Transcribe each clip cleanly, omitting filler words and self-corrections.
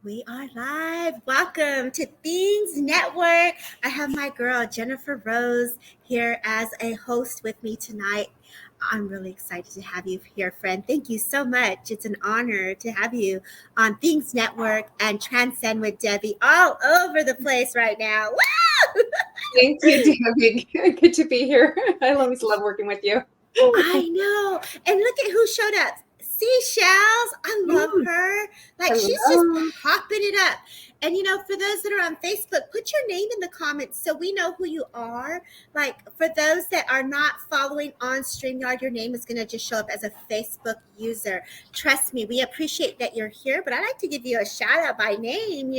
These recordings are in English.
We are live. Welcome to Things Network. I have my girl Jennifer Rose here as a host with me tonight. I'm really excited to have you here, friend. Thank you so much. It's an honor to have you on Things Network and Transcend with Debbie all over the place right now. Woo! Thank you, Debbie. Good to be here. I always love working with you. I know. And look at who showed up. Seashells. I love her. Like she's just Hello. popping it up. And for those that are on Facebook, put your name in the comments so we know who you are. Like for those that are not following on StreamYard, your name is going to just show up as a Facebook user. Trust me, we appreciate that you're here, but I like to give you a shout out by name.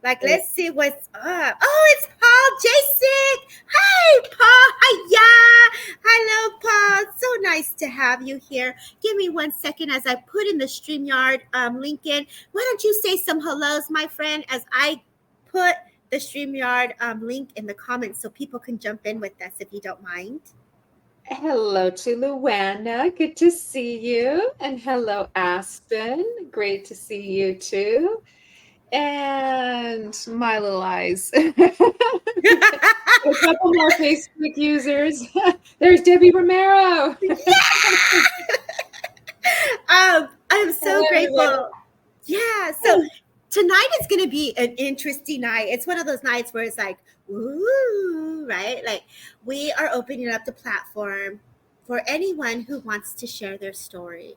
Like, let's see what's up. Oh, it's Paul Jason. Hi, Paul. Hiya. Hello, Paul. So nice to have you here. Give me 1 second as I put in the StreamYard link in. Why don't you say some hellos, my friend, as I put the StreamYard link in the comments so people can jump in with us if you don't mind. Hello to Luana. Good to see you. And hello, Aspen. Great to see you too. And my little eyes. A couple more Facebook users. There's Debbie Romero. I'm so Hello, grateful. everyone. Yeah. So tonight is going to be an interesting night. It's one of those nights where it's like, ooh, right? Like we are opening up the platform for anyone who wants to share their story.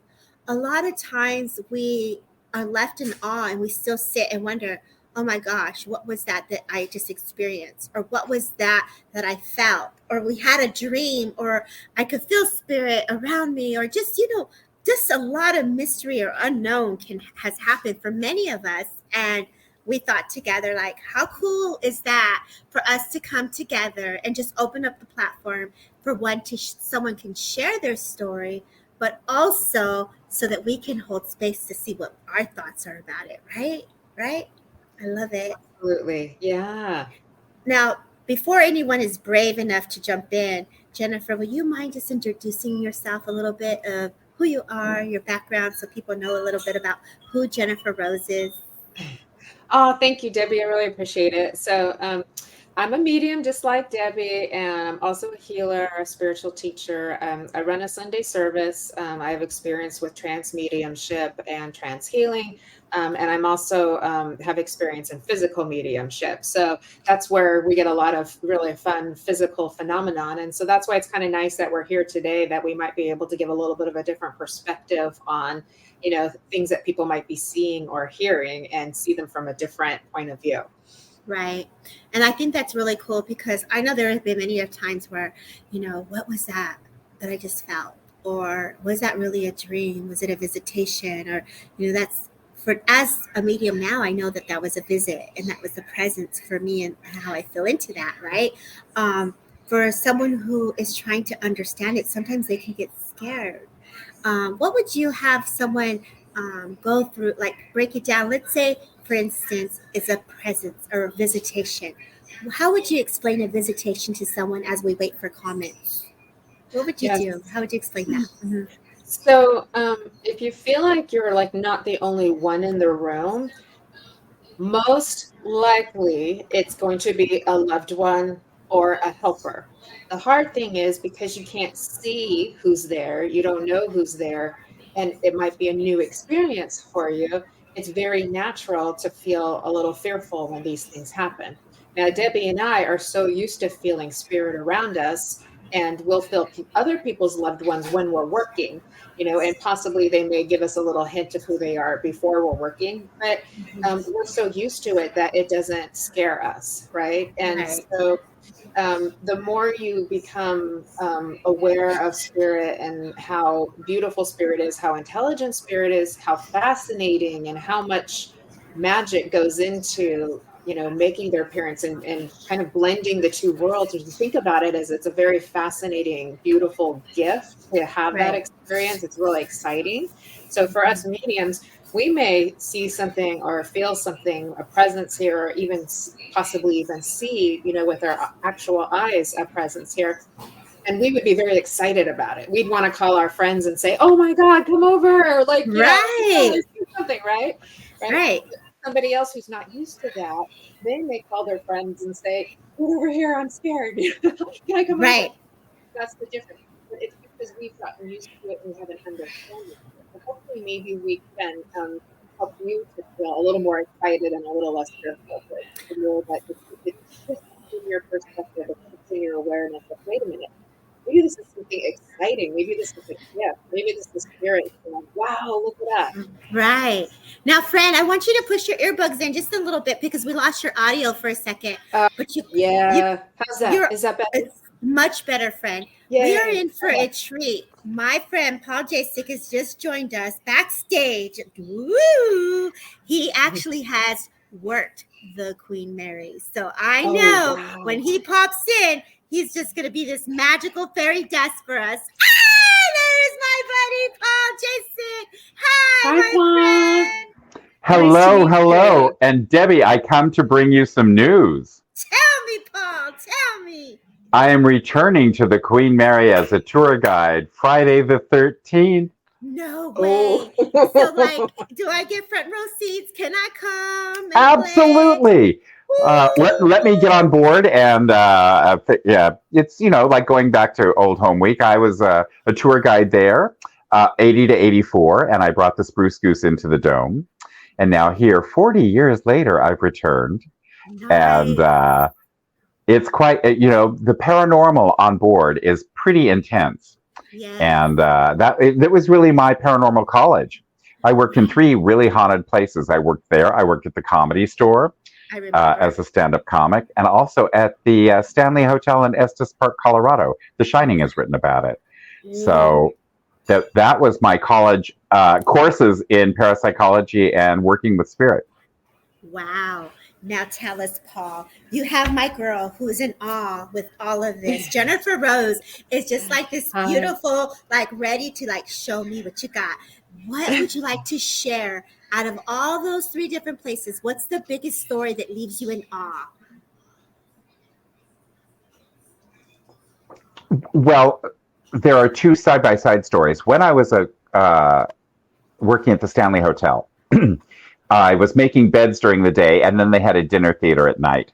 A lot of times we are left in awe and we still sit and wonder, oh my gosh, what was that I just experienced? Or what was that I felt? Or we had a dream, or I could feel spirit around me, or just a lot of mystery or unknown has happened for many of us. And we thought together, like, how cool is that for us to come together and just open up the platform for someone can share their story, but also so that we can hold space to see what our thoughts are about it. Right. I love it. Absolutely. Yeah. Now, before anyone is brave enough to jump in, Jennifer, will you mind just introducing yourself a little bit of who you are, your background, so people know a little bit about who Jennifer Rose is? Oh, thank you, Debbie. I really appreciate it. So, I'm a medium just like Debbie, and I'm also a healer, a spiritual teacher. I run a Sunday service. I have experience with trance mediumship and trance healing. And I'm also have experience in physical mediumship. So that's where we get a lot of really fun physical phenomenon. And so that's why it's kind of nice that we're here today, that we might be able to give a little bit of a different perspective on things that people might be seeing or hearing and see them from a different point of view. Right. And I think that's really cool because I know there have been many times where, what was that I just felt? Or was that really a dream? Was it a visitation? Or, that's for as a medium now, I know that was a visit and that was a presence for me and how I feel into that. Right. For someone who is trying to understand it, sometimes they can get scared. What would you have someone go through, like break it down? Let's say, for instance, it's a presence or a visitation. How would you explain a visitation to someone as we wait for comments? What would you Yes. do? How would you explain that? Mm-hmm. So if you feel like you're like not the only one in the room, most likely it's going to be a loved one or a helper. The hard thing is because you can't see who's there, you don't know who's there, and it might be a new experience for you. It's very natural to feel a little fearful when these things happen. Now, Debbie and I are so used to feeling spirit around us, and we'll feel other people's loved ones when we're working, and possibly they may give us a little hint of who they are before we're working. But we're so used to it that it doesn't scare us, right? And Right. so the more you become aware of spirit and how beautiful spirit is, how intelligent spirit is, how fascinating and how much magic goes into making their appearance and kind of blending the two worlds. If you think about it, as it's a very fascinating, beautiful gift to have that Right. experience. It's really exciting. So for us mediums, we may see something or feel something, a presence here, or even possibly even see, with our actual eyes, a presence here. And we would be very excited about it. We'd want to call our friends and say, "Oh my God, come over!" Or like, Right. let's do something, right? Right. Right. somebody else who's not used to that, they may call their friends and say, "Get over here, I'm scared. Can I come Right. over?" That's the difference. But it's because we've gotten used to it and we have an understanding. So hopefully, maybe we can help you to feel a little more excited and a little less fearful. To know that it shifts in your perspective, it shifts in your awareness of, wait a minute, maybe this is something exciting. Maybe this is a gift. Maybe this is spirit. Wow, look at that. Right. Now, friend, I want you to push your earbuds in just a little bit because we lost your audio for a second. But how's that? Is that better? It's much better, friend. Yay. We are in for a treat. My friend Paul Jasek has just joined us backstage. Woo! He actually has worked the Queen Mary. So I know when he pops in, he's just going to be this magical fairy dust for us. There's my buddy, Paul Jasek. Hi, my friend. Hello. And Debbie, I come to bring you some news. Tell me, Paul. Tell me. I am returning to the Queen Mary as a tour guide Friday the 13th. No way. So, do I get front row seats? Can I come? Absolutely. Let me get on board. And it's, like going back to Old Home Week. I was a tour guide there, 80 to 84, and I brought the Spruce Goose into the Dome. And now here, 40 years later, I've returned. Nice. And it's quite, the paranormal on board is pretty intense. Yes. And that was really my paranormal college. I worked in 3 really haunted places. I worked there. I worked at the Comedy Store as a stand-up comic, and also at the Stanley Hotel in Estes Park, Colorado. The Shining has written about it. So that was my college courses in parapsychology and working with spirit. Wow. Now tell us, Paul, you have my girl who's in awe with all of this. Jennifer Rose is just like this beautiful, ready to show me what you got. What would you like to share out of all those 3 different places? What's the biggest story that leaves you in awe? Well, there are 2 side-by-side stories. When I was working at the Stanley Hotel, I was making beds during the day, and then they had a dinner theater at night.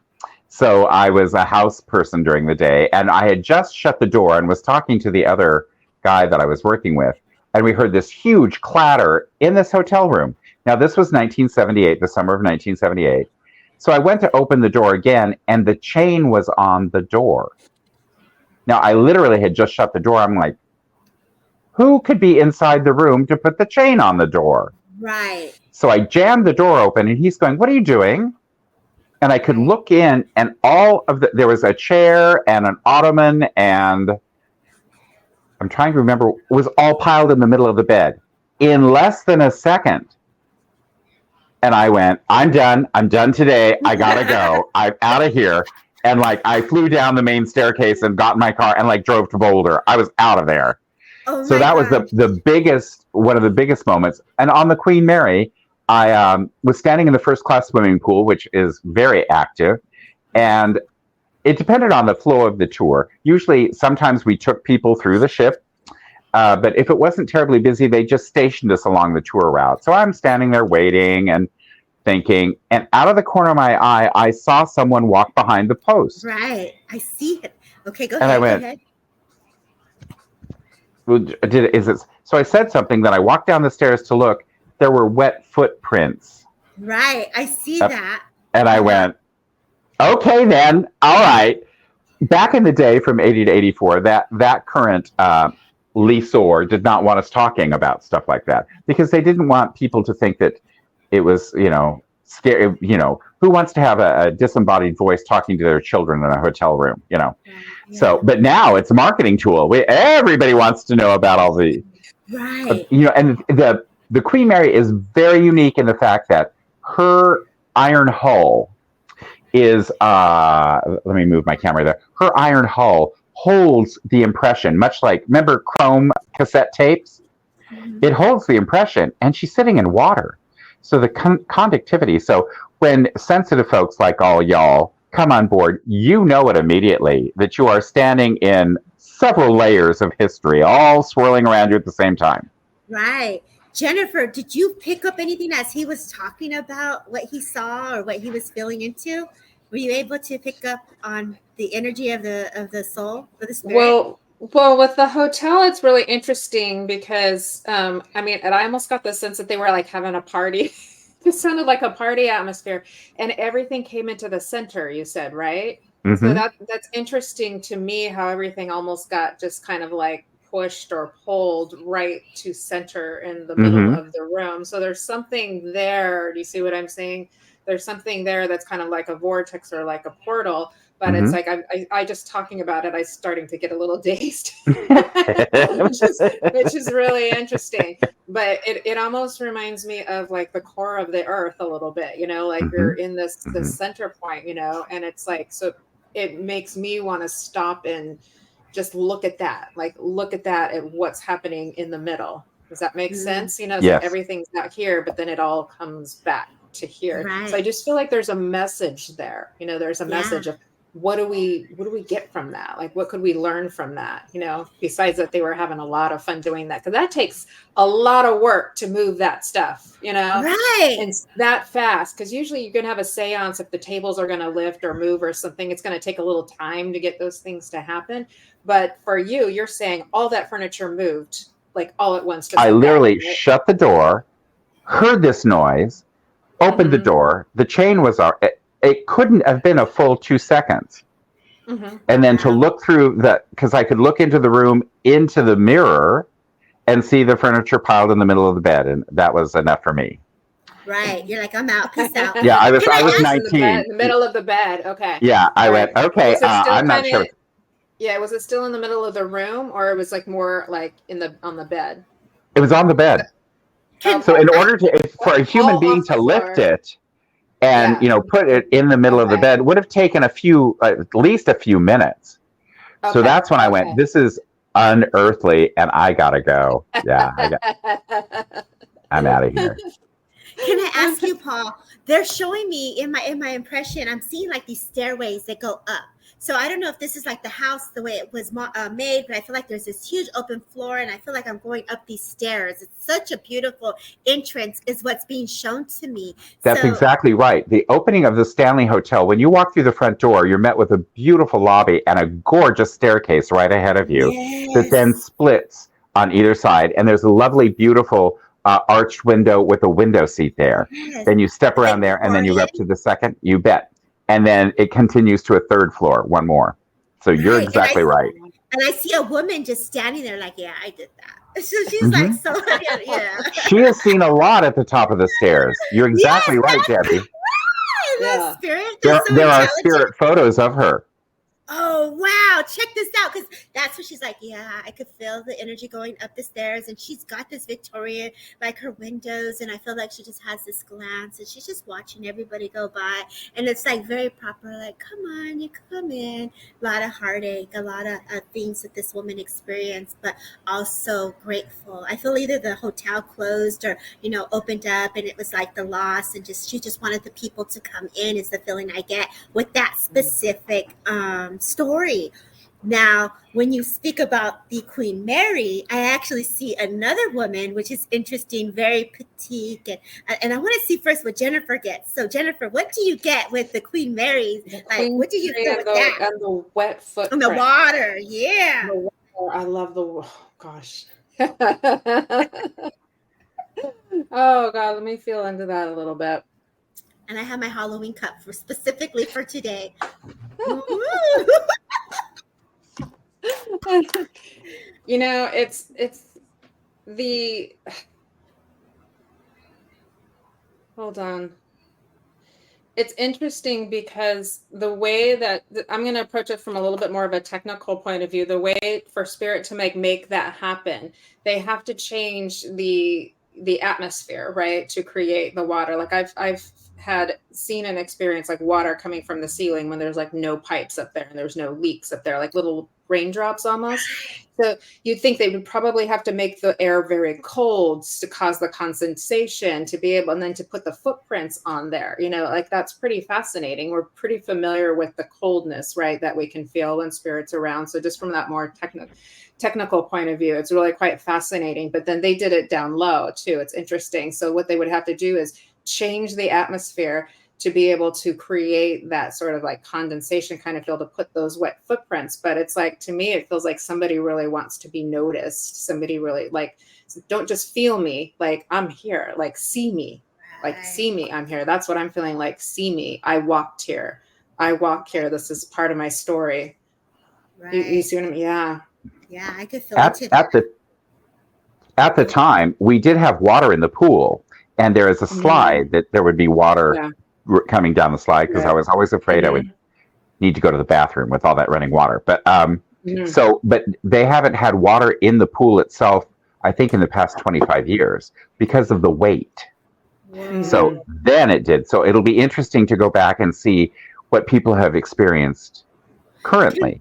So I was a house person during the day, and I had just shut the door and was talking to the other guy that I was working with, and we heard this huge clatter in this hotel room. Now, this was 1978, the summer of 1978. So I went to open the door again, and the chain was on the door. Now, I literally had just shut the door. I'm like, who could be inside the room to put the chain on the door? Right. So I jammed the door open, and he's going, "What are you doing?" And I could look in, and there was a chair and an ottoman, and I'm trying to remember, it was all piled in the middle of the bed in less than a second. And I went, I'm done today. I gotta go. I'm out of here. And I flew down the main staircase and got in my car and drove to Boulder. I was out of there. Oh, so that was one of the biggest moments. And on the Queen Mary, I was standing in the first class swimming pool, which is very active. And it depended on the flow of the tour. Usually, sometimes we took people through the ship. But if it wasn't terribly busy, they just stationed us along the tour route. So I'm standing there waiting and thinking, and out of the corner of my eye, I saw someone walk behind the post. Right. I see it. Okay, go and ahead. I went, well, so I said something, then I walked down the stairs to look. There were wet footprints. Right. I see that. And I went, okay, then. All right. Back in the day from 80 to 84, that current lessor did not want us talking about stuff like that because they didn't want people to think that it was, scary. Who wants to have a disembodied voice talking to their children in a hotel room, Yeah. So, but now it's a marketing tool. Everybody wants to know about all the, right. And the Queen Mary is very unique in the fact that her iron hull is, let me move my camera there. Her iron hull holds the impression, much like, remember chrome cassette tapes? Mm-hmm. It holds the impression, and she's sitting in water. So the conductivity, so when sensitive folks like all y'all come on board, you know it immediately that you are standing in several layers of history, all swirling around you at the same time. Right. Jennifer, did you pick up anything as he was talking about what he saw or what he was feeling into? Were you able to pick up on the energy of the soul, of the spirit? Well, with the hotel, it's really interesting because I mean, and I almost got the sense that they were like having a party. It sounded like a party atmosphere, and everything came into the center. You said, right? So Mm-hmm. that's interesting to me how everything almost got just kind of like pushed or pulled right to center in the middle Mm-hmm. of the room. So there's something there. Do you see what I'm saying? There's something there that's kind of like a vortex or like a portal, but it's Mm-hmm. like I just talking about it, I'm starting to get a little dazed, which is really interesting. But it almost reminds me of like the core of the earth a little bit, like Mm-hmm. we're in this Mm-hmm. center point, and it's like, so it makes me want to stop and just look at that, at what's happening in the middle. Does that make sense? It's like Yes. everything's out here, but then it all comes back to here. So I Right. just feel like there's a message there. There's a Yeah. message of what do we get from that? Like, what could we learn from that? Besides that they were having a lot of fun doing that, because that takes a lot of work to move that stuff, Right. and that fast. Because usually you're going to have a seance, if the tables are going to lift or move or something, it's going to take a little time to get those things to happen. But for you, you're saying all that furniture moved like all at once. Just I like literally that, right? shut the door, heard this noise, opened the door. The chain was it couldn't have been a full 2 seconds. Mm-hmm. And then to look through because I could look into the room, into the mirror, and see the furniture piled in the middle of the bed, and that was enough for me. Right. You're like, I'm out. Peace out. Yeah, I was Can I ask- 19. In the middle of the bed. Okay. Yeah, I All went, right. okay, Was it still I'm not sure. Yeah, was it still in the middle of the room, or it was like more like on the bed? It was on the bed. So in order for a human being to lift it and put it in the middle of the bed would have taken at least a few minutes. So that's when I went, this is unearthly, and I gotta go. Yeah, I'm out of here. Can I ask you, Paul? They're showing me in my impression, I'm seeing like these stairways that go up. So I don't know if this is like the house, the way it was made, but I feel like there's this huge open floor, and I feel like I'm going up these stairs. It's such a beautiful entrance is what's being shown to me. That's exactly right. The opening of the Stanley Hotel, when you walk through the front door, you're met with a beautiful lobby and a gorgeous staircase right ahead of you that then splits on either side. And there's a lovely, beautiful arched window with a window seat there. Then you step around there, and then you go up to the second, you bet. And then it continues to a third floor, one more. So you're exactly right. And I see a woman just standing there like, yeah, I did that. So she's like, so yeah. She has seen a lot at the top of the stairs. You're exactly right, Debbie. I love spirit. There are spirit photos of her. Oh, wow. Check this out. Because that's what she's like. Yeah, I could feel the energy going up the stairs. And she's got this Victorian, like her windows. And I feel like she just has this glance. And she's just watching everybody go by. And it's like very proper. Like, come on, you come in. A lot of heartache. A lot of things that this woman experienced. But also grateful. I feel either the hotel closed or, opened up. And it was like the loss. And she just wanted the people to come in is the feeling I get with that specific story. Now, when you speak about the Queen Mary, I actually see another woman, which is interesting, very petite, and I want to see first what Jennifer gets. So, Jennifer, what do you get with the Queen Mary? What do you feel with that? And the wet foot. On the water, yeah. The water, I love gosh. Oh God, let me feel into that a little bit. And I have my Halloween cup specifically for today. It's the hold on. It's interesting because the way that I'm going to approach it from a little bit more of a technical point of view, the way for spirit to make that happen, they have to change the atmosphere, right, to create the water. Like I've had seen and experienced like water coming from the ceiling when there's like no pipes up there and there's no leaks up there, like little raindrops almost. So you'd think they would probably have to make the air very cold to cause the condensation to be able, and then to put the footprints on there, you know, like that's pretty fascinating. We're pretty familiar with the coldness, right, that we can feel when spirits around. So just from that more technical point of view, it's really quite fascinating. But then they did it down low too. It's interesting. So what they would have to do is change the atmosphere to be able to create that sort of like condensation kind of feel to put those wet footprints. But it's like, to me, it feels like somebody really wants to be noticed. Somebody really like, don't just feel me, like I'm here, like see me, like see me, I'm here. That's what I'm feeling like. See me. I walked here. I walk here. This is part of my story. Right. You see what I mean? Yeah. Yeah, I could feel it. At the time, we did have water in the pool, and there is a slide that there would be water coming down the slide, because I was always afraid I would need to go to the bathroom with all that running water. But but they haven't had water in the pool itself, I think, in the past 25 years because of the weight. So then it did. So it'll be interesting to go back and see what people have experienced currently.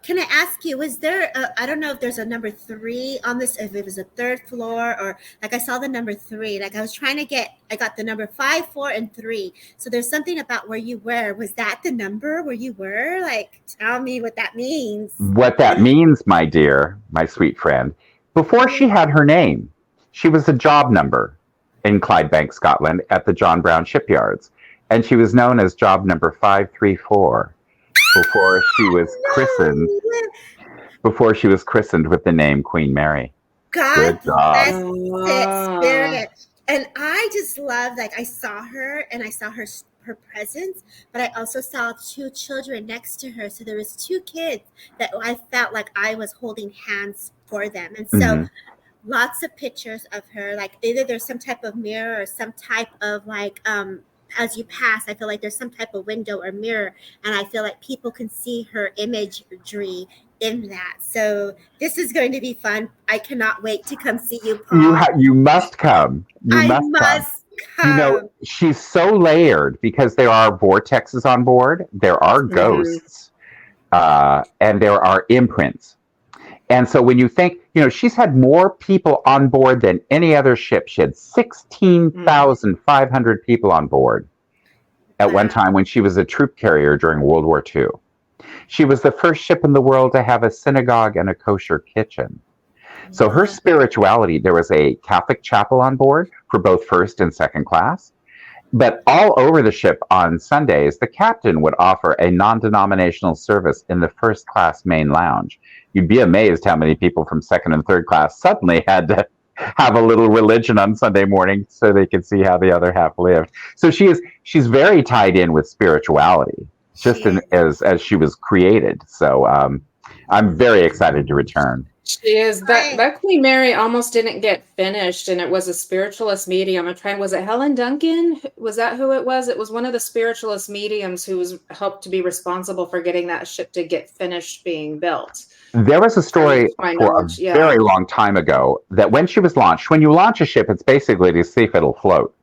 Can I ask you, was there, I don't know if there's a number 3 on this, if it was a 3rd floor, or like I saw the number 3, like I was trying to get, I got the number 5, 4, and 3. So there's something about where you were. Was that the number where you were? Like, tell me what that means. What that means, my dear, my sweet friend, before she had her name, she was a job number in Clydebank, Scotland at the John Brown shipyards. And she was known as job number 534. Before she was christened with the name Queen Mary. God bless that spirit. And I just love, like, I saw her and I saw her presence, but I also saw 2 children next to her. So there was 2 kids that I felt like I was holding hands for them. And so lots of pictures of her, like either there's some type of mirror or some type of like as you pass, I feel like there's some type of window or mirror, and I feel like people can see her imagery in that. So this is going to be fun. I cannot wait to come see you, Paul. You must come. You must come. You know, she's so layered because there are vortexes on board, there are ghosts, and there are imprints. And so when you think, you know, she's had more people on board than any other ship. She had 16,500 people on board at one time when she was a troop carrier during World War II. She was the first ship in the world to have a synagogue and a kosher kitchen. So her spirituality, there was a Catholic chapel on board for both first and second class. But all over the ship on Sundays, the captain would offer a non-denominational service in the first class main lounge. You'd be amazed how many people from second and third class suddenly had to have a little religion on Sunday morning so they could see how the other half lived. So she's very tied in with spirituality, just as she was created. So I'm very excited to return. She is. That Queen Mary almost didn't get finished, and it was a spiritualist medium. Was it Helen Duncan? Was that who it was? It was one of the spiritualist mediums who was helped to be responsible for getting that ship to get finished being built. There was a story for a very long time ago that when she was launched, when you launch a ship, it's basically to see if it'll float.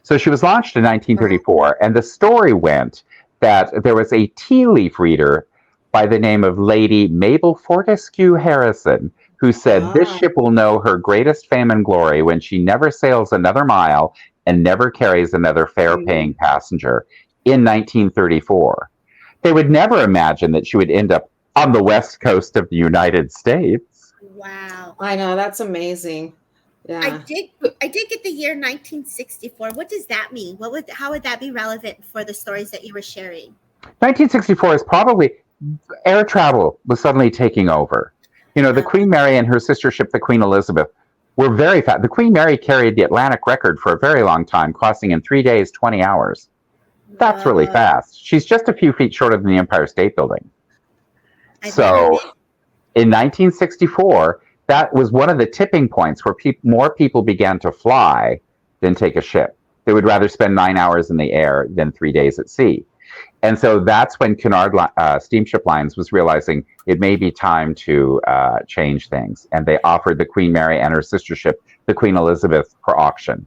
So she was launched in 1934, and the story went that there was a tea leaf reader by the name of Lady Mabel Fortescue Harrison, who said, "This ship will know her greatest fame and glory when she never sails another mile and never carries another fare-paying passenger," in 1934. They would never imagine that she would end up on the west coast of the United States. Wow. I know, that's amazing. Yeah. I did get the year 1964. What does that mean? How would that be relevant for the stories that you were sharing? 1964 is probably air travel was suddenly taking over. You know, the Queen Mary and her sister ship, the Queen Elizabeth, were very fast. The Queen Mary carried the Atlantic record for a very long time, crossing in 3 days, 20 hours. That's really fast. She's just a few feet shorter than the Empire State Building. So in 1964, that was one of the tipping points where more people began to fly than take a ship. They would rather spend 9 hours in the air than 3 days at sea. And so that's when Cunard Steamship Lines was realizing it may be time to change things. And they offered the Queen Mary and her sister ship, the Queen Elizabeth, for auction.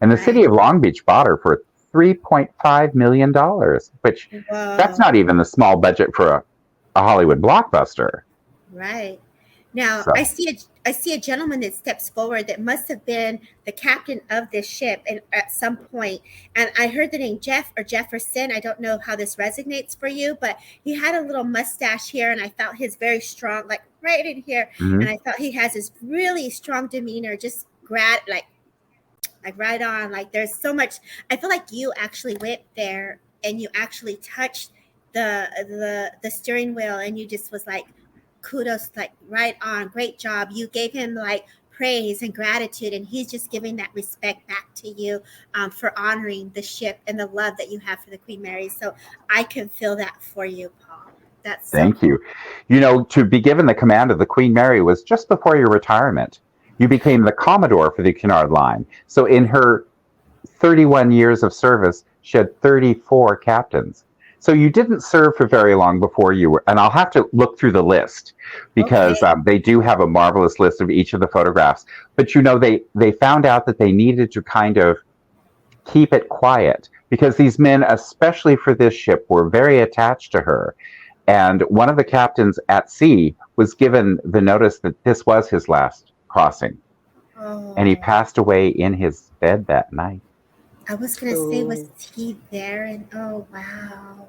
And the city of Long Beach bought her for $3.5 million, which that's Whoa. not even the small budget for a Hollywood blockbuster. Right. Now, So, I see a gentleman that steps forward that must have been the captain of this ship and at some point. And I heard the name Jeff or Jefferson. I don't know how this resonates for you, but he had a little mustache here and I felt his very strong, like right in here. mhm. And I felt he has this really strong demeanor, just like right on. Like there's so much. I feel like you actually went there and you actually touched the steering wheel and you just was like, kudos, like right on, great job. You gave him like praise and gratitude, and he's just giving that respect back to you for honoring the ship and the love that you have for the Queen Mary. So I can feel that for you, Paul. That's so Thank you. You know, to be given the command of the Queen Mary was just before your retirement. You became the Commodore for the Cunard Line. So in her 31 years of service, she had 34 captains. So you didn't serve for very long before you were, and I'll have to look through the list because okay. they do have a marvelous list of each of the photographs. But you know, they found out that they needed to kind of keep it quiet because these men, especially for this ship, were very attached to her. And one of the captains at sea was given the notice that this was his last crossing, and he Oh, passed away in his bed that night. I was gonna say, was Oh. he there? And oh wow,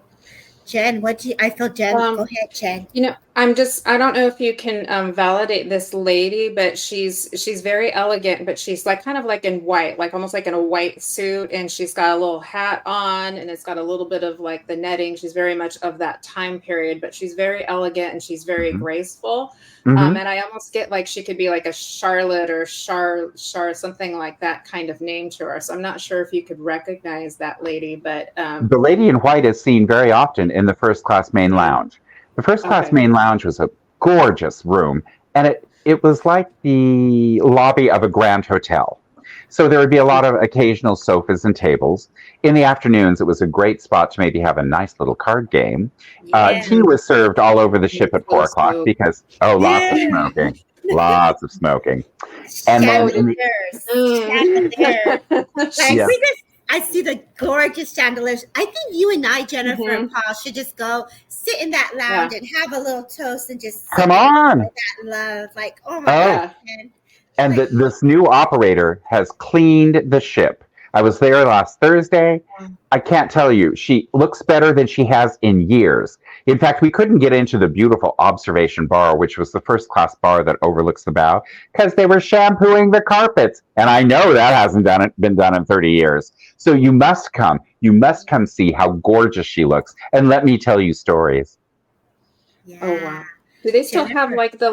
Jen, what do you? I feel Jen. Go ahead, Jen. I don't know if you can validate this lady, but she's very elegant, but she's like kind of like in white, like almost like in a white suit, and she's got a little hat on, and it's got a little bit of like the netting. She's very much of that time period, but she's very elegant and she's very Mhm. graceful. Mhm. And I almost get like she could be like a Charlotte or Char something like that kind of name to her. So I'm not sure if you could recognize that lady, but The lady in white is seen very often in the first class main lounge. The first class okay. main lounge was a gorgeous room, and it was like the lobby of a grand hotel. So there would be a lot of occasional sofas and tables. In the afternoons, it was a great spot to maybe have a nice little card game. Yeah. Tea was served all over the ship at Full 4 o'clock smoke. because, lots of Yeah. smoking. Lots of smoking. And then in the, Chandeliers. Like yeah, I see the gorgeous chandeliers. I think you and I, Jennifer and Mhm. Paul, should just go sit in that Yeah. lounge and have a little toast and just come sit and on. enjoy that love. Like, oh my Oh, gosh, Yeah. man. and Like, this new operator has cleaned the ship. I was there last Thursday. I can't tell you, she looks better than she has in years. In fact, we couldn't get into the beautiful observation bar, which was the first class bar that overlooks the bow, because they were shampooing the carpets. And I know that hasn't been done in 30 years. So you must come. You must come see how gorgeous she looks. And let me tell you stories. Oh yeah. wow. Do they still have Jennifer. like the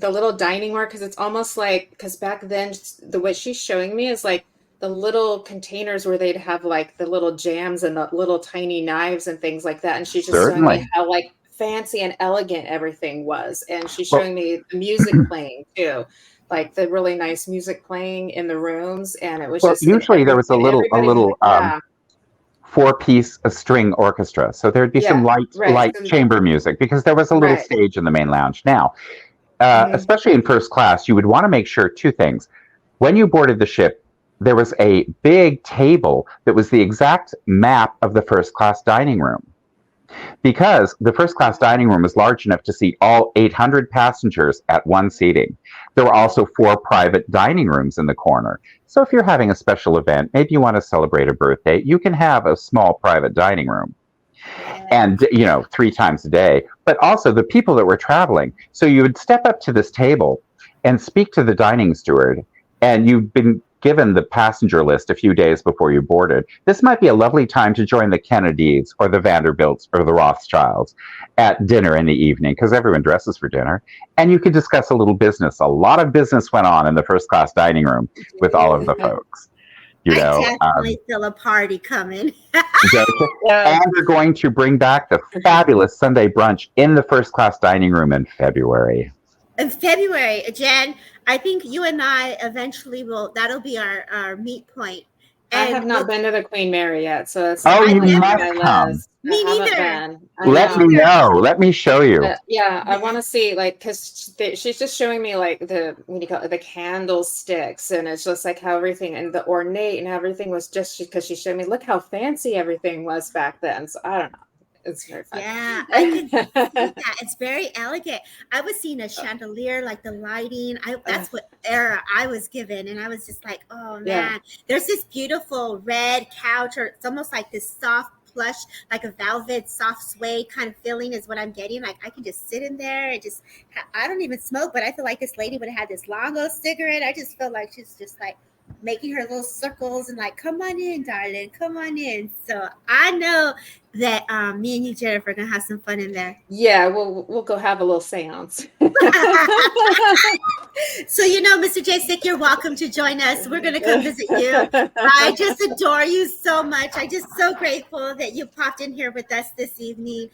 little dining ware? Because it's almost like because back then the what she's showing me is like the little containers where they'd have like the little jams and the little tiny knives and things like that. And she's just showing me Certainly. how like fancy and elegant everything was. And she's Well, showing me the music playing too. Like the really nice music playing in the rooms. And it was well, just usually there was a and everybody little yeah. 4-piece string orchestra. So there'd be some Yeah. Right. light So, chamber music because there was a little right. stage in the main lounge. Now, Mhm. especially in first class, you would want to make sure two things. When you boarded the ship, there was a big table that was the exact map of the first class dining room because the first class dining room was large enough to seat all 800 passengers at one seating. There were also 4 private dining rooms in the corner. So if you're having a special event, maybe you want to celebrate a birthday, you can have a small private dining room. Yeah. And 3 times a day, but also the people that were traveling. So you would step up to this table and speak to the dining steward, and you've been given the passenger list a few days before you boarded. This might be a lovely time to join the Kennedys or the Vanderbilts or the Rothschilds at dinner in the evening, because everyone dresses for dinner, and you could discuss a little business. A lot of business went on in the first class dining room with all of the folks. I definitely feel a party coming. Yeah. And they're going to bring back the fabulous Sunday brunch in the first class dining room in February. In February, Jen, I think you and I eventually that'll be our meet point. I And have not been to the Queen Mary yet, so it's Oh, I you on never, must my come. list. I me haven't neither. been. I Me Let know. me neither. know. Let me show you. But yeah, I Yeah. want to see like because she's just showing me like the what do you call it, the candlesticks, and it's just like how everything and the ornate and everything was just because she showed me look how fancy everything was back then. So I don't know, it's very fun. Yeah, I can see that. It's very elegant. I was seeing a chandelier, like the lighting. That's what era I was given. And I was just like, oh Yeah, man, there's this beautiful red couch, or it's almost like this soft plush, like a velvet, soft sway kind of feeling is what I'm getting. Like I can just sit in there and just, I don't even smoke, but I feel like this lady would have had this long old cigarette. I just feel like she's just like making her little circles and like, come on in, darling, come on in. So I know that me and you, Jennifer, are gonna have some fun in there. yeah. We'll go have a little séance. So Mr. J Sick, you're welcome to join us. We're gonna come visit you. I just adore you so much. I'm just so grateful that you popped in here with us this evening.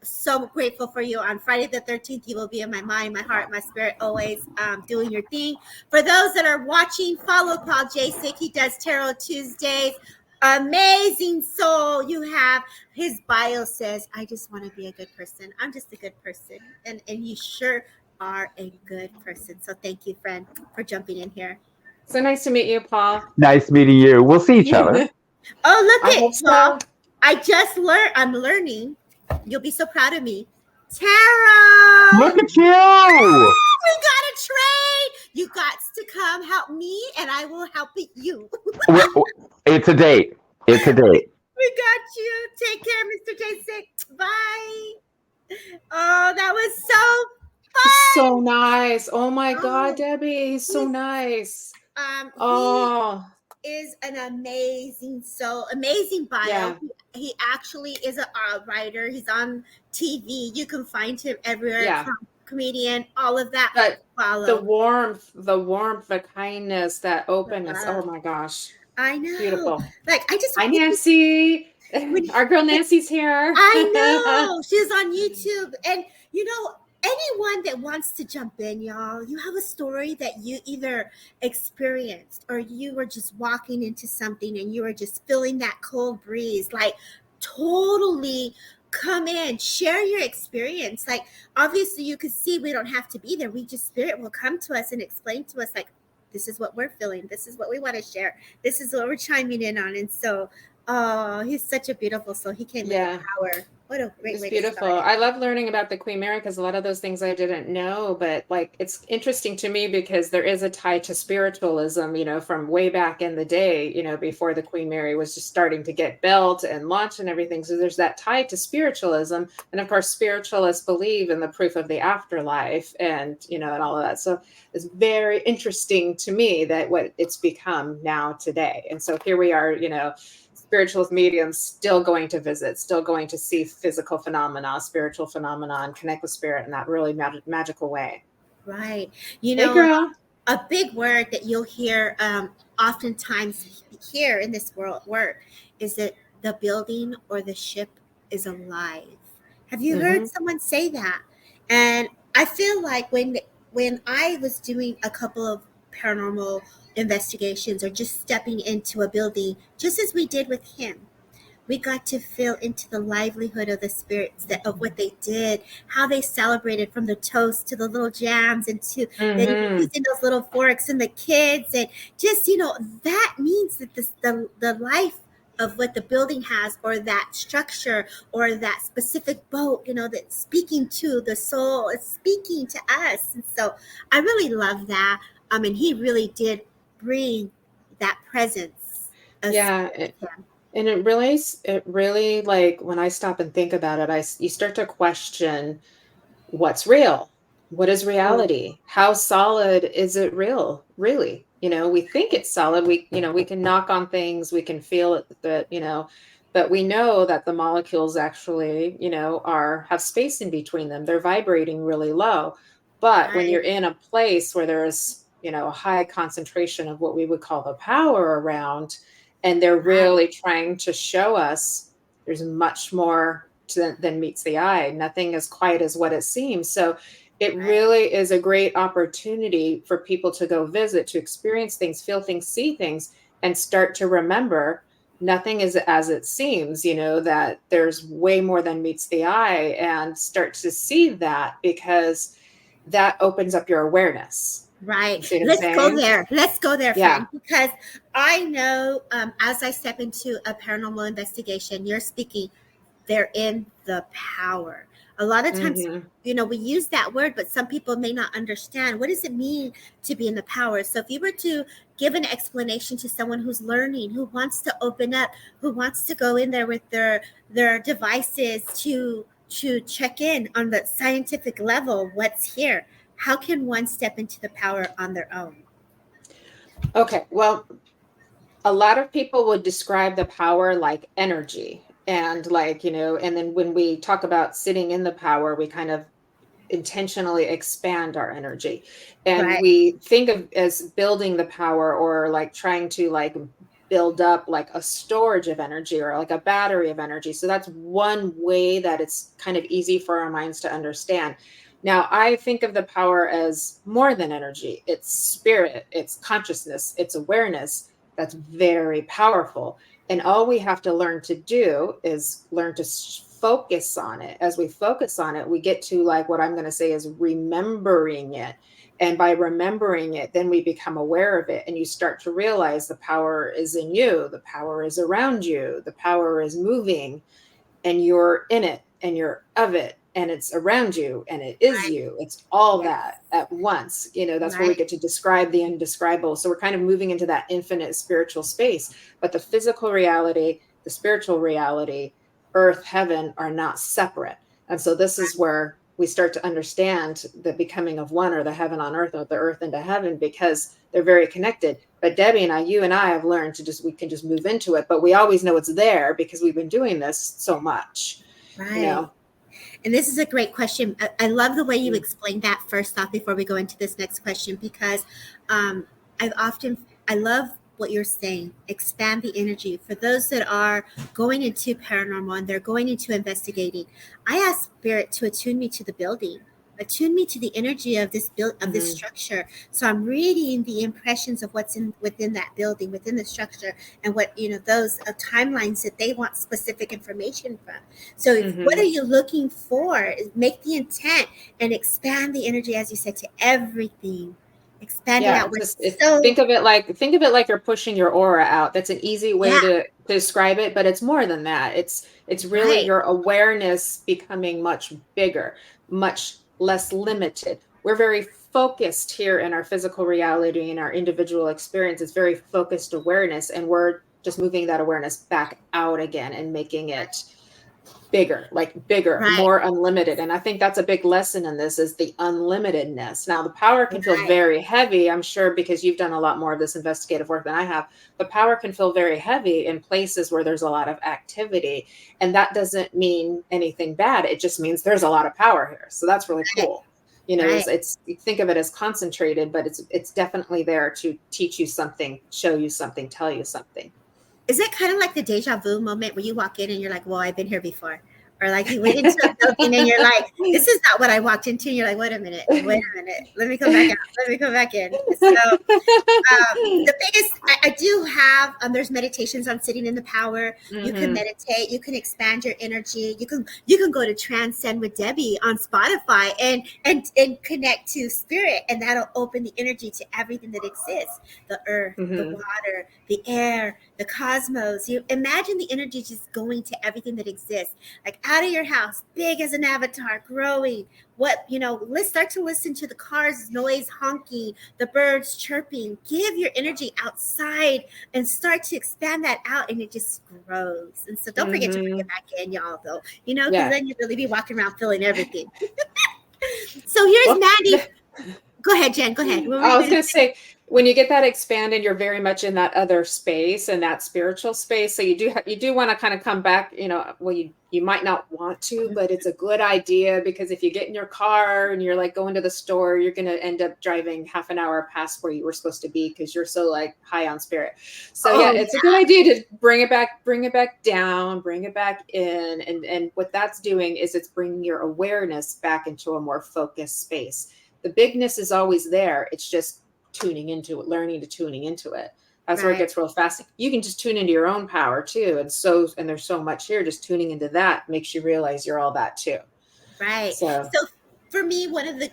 So grateful for you. On Friday the 13th, you will be in my mind, my heart, my spirit, always doing your thing. For those that are watching, follow Paul J Sick. He does Tarot Tuesdays. Amazing soul you have. His bio says, I just want to be a good person. I'm just a good person. And you sure are a good person. So thank you, friend, for jumping in here. So nice to meet you, Paul. Nice meeting you. We'll see each other. Oh, look I it, hope so. y'all. I just learned. I'm learning. You'll be so proud of me. Tarot. Look at you. We got a trade. You got to come help me, and I will help you. It's a date. It's a date. We got you. Take care, Mr. J6. Bye. Oh, that was so fun. So nice. Oh my God, Oh, Debbie, he's so he's- nice. He Oh, is an amazing soul, amazing bio. yeah. He actually is a writer. He's on TV. You can find him everywhere. Yeah. Comedian, all of that. But Follow. the warmth, the kindness, that openness. Oh my gosh. I know. Beautiful. Like I just. Hi, Nancy. Our girl Nancy's here. I know. She's on YouTube, and anyone that wants to jump in, y'all, you have a story that you either experienced or you were just walking into something and you were just feeling that cold breeze, like totally come in, share your experience. Like obviously you could see we don't have to be there. Spirit will come to us and explain to us like, this is what we're feeling. This is what we want to share. This is what we're chiming in on. And so, oh, he's such a beautiful soul. He came with the power. What a great It's way beautiful. to start. I love learning about the Queen Mary because a lot of those things I didn't know, but like it's interesting to me because there is a tie to spiritualism, from way back in the day, before the Queen Mary was just starting to get built and launched and everything. So there's that tie to spiritualism. And of course, spiritualists believe in the proof of the afterlife and, and all of that. So it's very interesting to me that what it's become now today. And so here we are, spiritualist mediums still going to visit, still going to see physical phenomena, spiritual phenomena, and connect with spirit in that really magical way. Right. Hey, girl. A big word that you'll hear oftentimes here in this work is that the building or the ship is alive. Have you heard someone say that? And I feel like when I was doing a couple of paranormal investigations or just stepping into a building, just as we did with him, we got to feel into the livelihood of the spirits of what they did, how they celebrated from the toast to the little jams and to using those little forks and the kids. And just, that means that the life of what the building has or that structure or that specific boat, that's speaking to the soul, is speaking to us. And so I really love that. And he really did bring that presence. Yeah. And it really like when I stop and think about it, you start to question what's real. What is reality? How solid is it really? We think it's solid. We can knock on things, we can feel it, that, but we know that the molecules actually, have space in between them. They're vibrating really low. But when you're in a place where there's, a high concentration of what we would call the power around, and they're really trying to show us there's much more than meets the eye. Nothing is quite as what it seems. So it really is a great opportunity for people to go visit, to experience things, feel things, see things, and start to remember nothing is as it seems, that there's way more than meets the eye, and start to see that, because that opens up your awareness. Right. You see what I'm Let's go saying? there. Let's go there, Yeah. friend. Because I know as I step into a paranormal investigation, you're speaking, they're in the power. A lot of times, Mhm. we use that word, but some people may not understand what does it mean to be in the power. So if you were to give an explanation to someone who's learning, who wants to open up, who wants to go in there with their devices to check in on the scientific level, what's here, how can one step into the power on their own? Okay, well, a lot of people would describe the power like energy. And and then when we talk about sitting in the power, we kind of intentionally expand our energy. And Right. we think of as building the power, or like trying to build up like a storage of energy, or like a battery of energy. So that's one way that it's kind of easy for our minds to understand. Now, I think of the power as more than energy. It's spirit, it's consciousness, it's awareness. That's very powerful. And all we have to learn to do is learn to focus on it. As we focus on it, we get to like what I'm going to say is remembering it. And by remembering it, then we become aware of it. And you start to realize the power is in you, the power is around you, the power is moving, and you're in it, and you're of it, and it's around you, and it is Right. you. It's all Yes. that at once. That's where we Right. get to describe the indescribable. So we're kind of moving into that infinite spiritual space. But the physical reality, the spiritual reality, earth, heaven are not separate. And so this is where we start to understand the becoming of one, or the heaven on earth, or the earth into heaven, because they're very connected. But Debbie and I, you and I have learned to we can just move into it, but we always know it's there because we've been doing this so much, Right. And this is a great question. I love the way you Mm. explained that first off before we go into this next question, because um, I love what you're saying. Expand the energy. For those that are going into paranormal and they're going into investigating, I ask Spirit to attune me to the building, attune me to the energy of this Mhm. structure. So I'm reading the impressions of what's within that building, within the structure, and what those timelines that they want specific information from. So what are Mhm. you looking for? Make the intent and expand the energy, as you said, to everything. Expand it Yeah, out. We're think so, of it like you're pushing your aura out. That's an easy way yeah, to describe it, but it's more than that. It's really right, your awareness becoming much bigger, much less limited. We're very focused here in our physical reality and our individual experience. It's very focused awareness, and we're just moving that awareness back out again and making it bigger, right, more unlimited. And I think that's a big lesson in this, is the unlimitedness. Now, the power can feel right. very heavy, I'm sure, because you've done a lot more of this investigative work than I have. The power can feel very heavy in places where there's a lot of activity, and that doesn't mean anything bad. It just means there's a lot of power here. So that's really cool. Right. It's you think of it as concentrated, but it's definitely there to teach you something, show you something, tell you something. Is it kind of like the deja vu moment where you walk in and you're like, well, I've been here before? Or like you went into a building and you're like, this is not what I walked into. And you're like, wait a minute. Let me come back out. Let me come back in. So the biggest, I do have, there's meditations on sitting in the power. You can Mhm. meditate, you can expand your energy. You can go to Transcend with Debbie on Spotify and connect to spirit, and that'll open the energy to everything that exists, the earth, the Mhm. water, the air, the cosmos. You imagine the energy just going to everything that exists, like out of your house, big as an avatar, growing. Let's start to listen to the cars noise honking, the birds chirping. Give your energy outside and start to expand that out, and it just grows. And so don't forget to bring it Mhm. back in, y'all, though, because Yeah. then you really be walking around feeling everything. So here's Well, Mandy. Go ahead, Jen. Go ahead. What were I you was going to going to say? say, when you get that expanded, you're very much in that other space and that spiritual space. So you do want to kind of come back. Well, you might not want to, but it's a good idea, because if you get in your car and you're like going to the store, you're going to end up driving half an hour past where you were supposed to be, because you're so like high on spirit. So yeah, Oh, it's a good idea to bring it back down, bring it back in, and what that's doing is it's bringing your awareness back into a more focused space. The bigness is always there. It's just tuning into it, learning to tuning into it. That's where it gets real fast. You can just tune into your own power too. And there's so much here. Just tuning into that makes you realize you're all that too. Right. So for me, one of the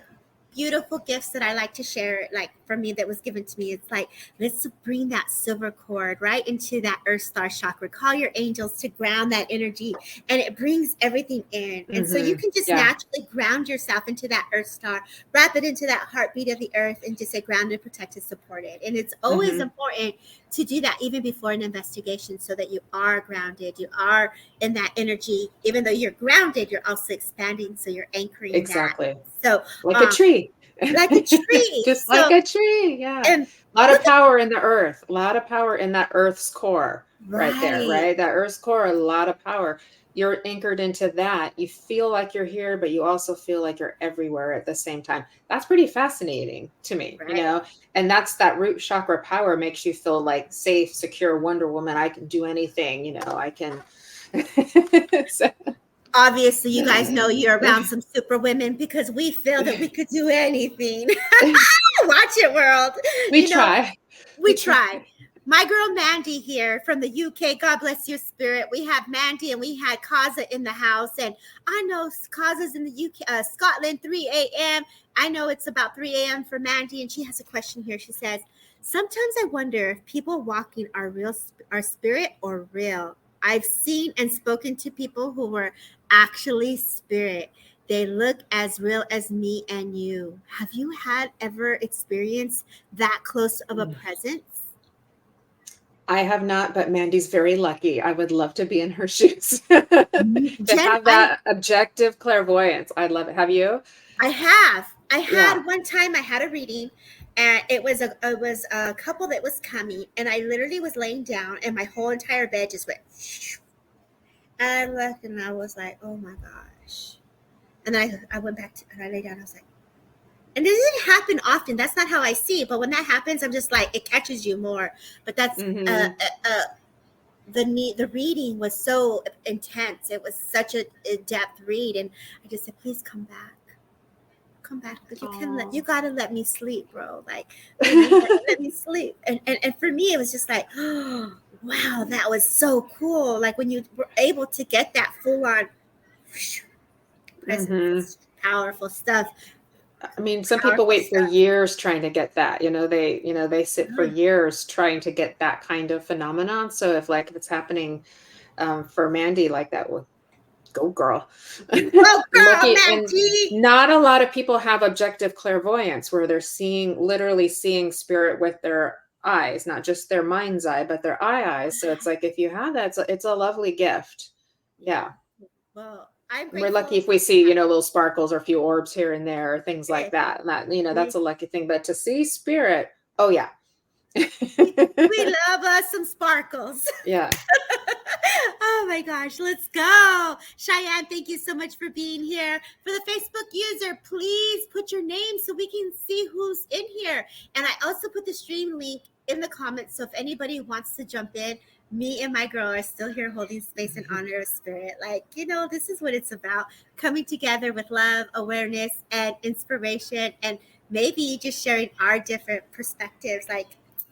beautiful gifts that I like to share, like for me, that was given to me, it's like, let's bring that silver cord right into that earth star chakra. Call your angels to ground that energy, and it brings everything in. And so you can just naturally ground yourself into that earth star, wrap it into that heartbeat of the earth, and just say grounded, protected, supported. And it's always important to do that even before an investigation, so that you are grounded, you are in that energy. Even though you're grounded, you're also expanding, so you're anchoring exactly that. So like a tree. Like a tree. Just like a tree. Yeah. And a lot of power in the earth. A lot of power in that earth's core. Right there, right? That earth's core, a lot of power. You're anchored into that. You feel like you're here, but you also feel like you're everywhere at the same time. That's pretty fascinating to me, you know? And that's that root chakra power makes you feel like safe, secure, Wonder Woman. I can do anything, you know, I can. So. Obviously, you guys know you're around some super women, because we feel that we could do anything. Watch it, world. We try. We try. My girl Mandy here from the UK. God bless your spirit. We have Mandy and we had Kaza in the house. And I know Kaza's in the UK, Scotland, 3 a.m. I know it's about 3 a.m. for Mandy. And she has a question here. She says, sometimes I wonder if people walking are spirit or real. I've seen and spoken to people who were actually spirit. They look as real as me and you. Have you had ever experienced that close of a presence? I have not, but Mandy's very lucky. I would love to be in her shoes. To have that objective clairvoyance. I'd love it. Have you? I have. I had one time I had a reading, and it was a couple that was coming, and I literally was laying down and my whole entire bed just went. And I looked and I was like, oh my gosh. And then I went back and I lay down. I was like, and it doesn't happen often. That's not how I see it. But when that happens, I'm just like, it catches you more. But that's the reading was so intense. It was such a in-depth read. And I just said, please come back. Come back. You gotta let me sleep, bro. Like, let me sleep. And for me, it was just like, oh, wow, that was so cool. Like when you were able to get that full on presence, powerful stuff. I mean, some people wait for years trying to get that, they sit for years trying to get that kind of phenomenon. So if it's happening for Mandy like that, well, go girl. Go girl, Mandy. Not a lot of people have objective clairvoyance where they're literally seeing spirit with their eyes, not just their mind's eye, but their eyes. So it's like, if you have that, it's a lovely gift. Yeah. Well, we're lucky if we see, little sparkles or a few orbs here and there, or things like that. And that, that's a lucky thing. But to see spirit, oh yeah. we love us some sparkles. Yeah. Oh my gosh, let's go. Cheyenne, thank you so much for being here. For the Facebook user, please put your name so we can see who's in here. And I also put the stream link in the comments. So if anybody wants to jump in, me and my girl are still here holding space in honor of spirit. This is what it's about. Coming together with love, awareness, and inspiration, and maybe just sharing our different perspectives.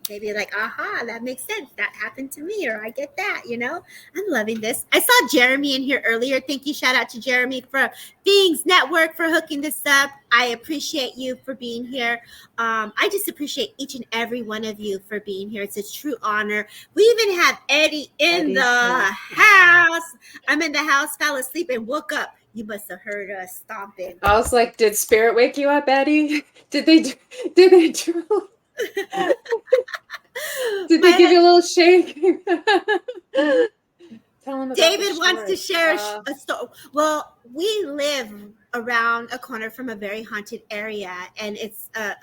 Maybe aha, that makes sense. That happened to me, or I get that, I'm loving this. I saw Jeremy in here earlier. Thank you. Shout out to Jeremy from Beings Network for hooking this up. I appreciate you for being here. I just appreciate each and every one of you for being here. It's a true honor. We even have Eddie in the house. I'm in the house, fell asleep and woke up. You must have heard us stomping. I was like, did spirit wake you up, Eddie? Did they truly? Did they give you a little shake? Tell them about David wants to share a story. Well, we live around a corner from a very haunted area, and it's a